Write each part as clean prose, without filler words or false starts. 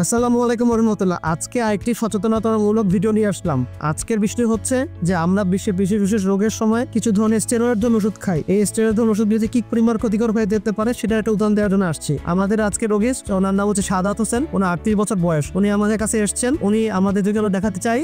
আসসালামু আলাইকুম রহমতুল্লাহ। আজকে আরেকটি সচেতনতামূলক ভিডিও নিয়ে আসলাম। আজকের বিষয় হচ্ছে যে আমরা বিশেষ বিশেষ রোগের সময় কিছু ধরনের স্টেরয়েড ওষুধ খাই। এই স্টেরয়েড ওষুধগুলি কি পরিমাণ ক্ষতিকর হয়ে যেতে পারে সেটা একটা উদাহরণ দেওয়ার জন্য আসছি। আমাদের আজকে রোগী, ওনার নাম হচ্ছে সাদাত হোসেন। ওনার 38 বছর বয়স। উনি আমাদের কাছে এসেছেন। উনি আমাদের জন্য দেখাতে চাই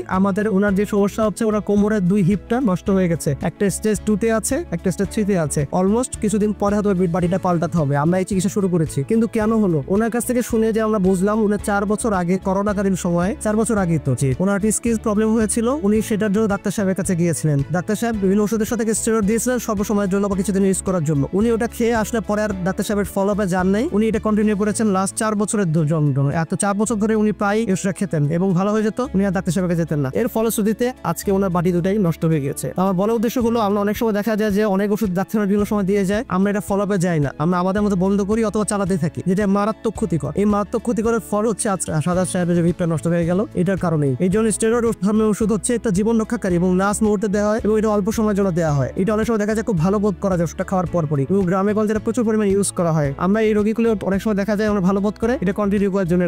ওনার যে সমস্যা হচ্ছে, ওনার কোমরের 2 হিপটা নষ্ট হয়ে গেছে। একটা স্টেজ 2 তে আছে, একটা স্টেজ 3 তে আছে। অলমোস্ট কিছুদিন পরে হয়তো বাড়িটা পাল্টাতে হবে। আমরা এই চিকিৎসা শুরু করেছি, কিন্তু কেন হলো? ওনার কাছ থেকে শুনে যে আমরা বুঝলাম উনি 4 বছর আগে, করোনাকালীন সময় 4 বছর আগে তো ওনার স্কিন প্রবলেম হয়েছিল। উনি সেটার জন্য ডাক্তার সাহেবের কাছে গিয়েছিলেন। ডাক্তার সাহেব বিভিন্ন ওষুধের সাথে স্টেরয়েড দিয়েছিলেন স্বল্প সময়ের জন্য বা কিছুদিন ইউজ করার জন্য। উনি ওটা খেয়ে আসলে পরে আর ডাক্তার সাহেবের ফলো আপে যান নাই। উনি এটা কন্টিনিউ করেছেন লাস্ট 4 বছরের জন্য। এত 4 বছর ধরে উনি প্রায় ওষুধ খেতেন এবং ভালো হয়ে যেত। উনি আর ডাক্তার সাহেবকে যেতেন না। এর ফলশ্রুতিতে আজকে ওনার বাড়ি দুটাই নষ্ট হয়ে গেছে। আমার বড় উদ্দেশ্য হলো, আমরা অনেক সময় দেখা যায় যে অনেক ওষুধ ডাক্তারের বিভিন্ন সময় দিয়ে যায়, আমরা এটা ফলো আপে যাই না। আমরা আমাদের মতো বন্ধ করি অথবা চালাতে থাকি, যেটা মারাত্মক ক্ষতিকর। এই মারাত্মক ক্ষতিকরের ফল হচ্ছে সাদা সাহেবের যে ভিপটা নষ্ট হয়ে গেল, এটার কারণেই। এই জন্য স্টেরয়েড ধর্মের ওষুধ হচ্ছে একটা জীবন রক্ষাকারী এবং লাস্ট মুহূর্তে দেওয়া হয় এবং এটা অল্প সময়ের জন্য দেওয়া হয়। এটা অনেক সময় দেখা যায় খুব ভালো বোধ করা যায় ওষুধটা খাওয়ার পরপরই, এবং গ্রামে গঞ্জে প্রচুর পরিমাণে ইউজ করা হয়। আমরা এই রোগীগুলো অনেক সময় দেখা যায় আমরা ভালো বোধ করে এটা কন্টিনিউ করার জন্য,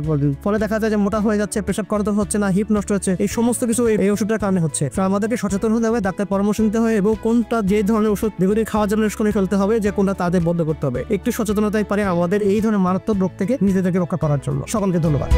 ফলে দেখা যায় যে মোটা হয়ে যাচ্ছে, প্রেসার কন্ট্রোল হচ্ছে না, হিপ নষ্ট হচ্ছে। এই সমস্ত কিছু এই ওষুধটার কারণে হচ্ছে। আমাদেরকে সচেতন হতে হবে, ডাক্তার পরামর্শ নিতে হবে এবং কোনটা যে ধরনের ওষুধ দীর্ঘদিন খাওয়ার জন্য শুনে ফেলতে হবে, যে কোনটা তাদের বন্ধ করতে হবে। একটু সচেতনতাই পারে আমাদের এই ধরনের মারাত্মক রোগ থেকে নিজেদেরকে রক্ষা করার জন্য। সকলকে ধন্যবাদ।